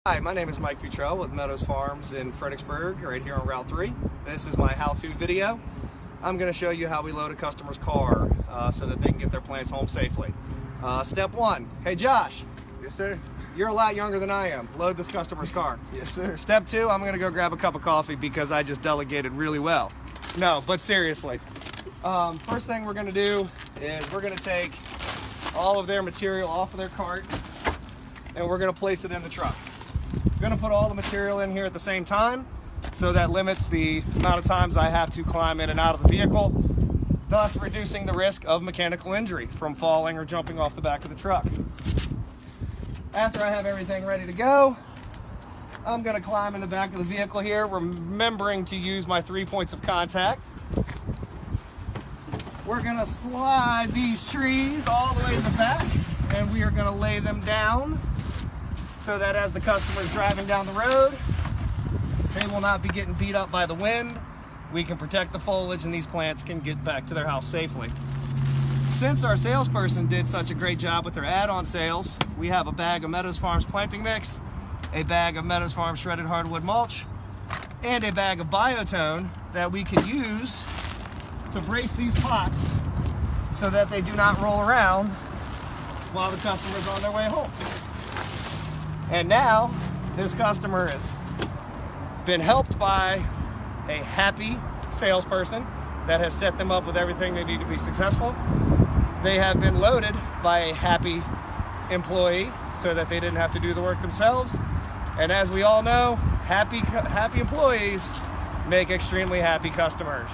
Hi, my name is Mike Futrell with Meadows Farms in Fredericksburg, right here on Route 3. This is my how-to video. I'm going to show you how we load a customer's car so that they can get their plants home safely. Step one, hey Josh. Yes, sir. You're a lot younger than I am. Load this customer's car. Yes, sir. Step two, I'm going to go grab a cup of coffee because I just delegated really well. No, but seriously. First thing we're going to do is we're going to take all of their material off of their cart and we're going to place it in the truck. I'm going to put all the material in here at the same time, so that limits the amount of times I have to climb in and out of the vehicle, thus reducing the risk of mechanical injury from falling or jumping off the back of the truck. After I have everything ready to go, I'm going to climb in the back of the vehicle here, remembering to use my 3 points of contact. We're going to slide these trees all the way to the back, and we are going to lay them down so that as the customer is driving down the road, they will not be getting beat up by the wind. We can protect the foliage and these plants can get back to their house safely. Since our salesperson did such a great job with their add-on sales, we have a bag of Meadows Farms planting mix, a bag of Meadows Farms shredded hardwood mulch, and a bag of biotone that we can use to brace these pots so that they do not roll around while the customer is on their way home. And now, this customer has been helped by a happy salesperson that has set them up with everything they need to be successful. They have been loaded by a happy employee so that they didn't have to do the work themselves. And as we all know, happy employees make extremely happy customers.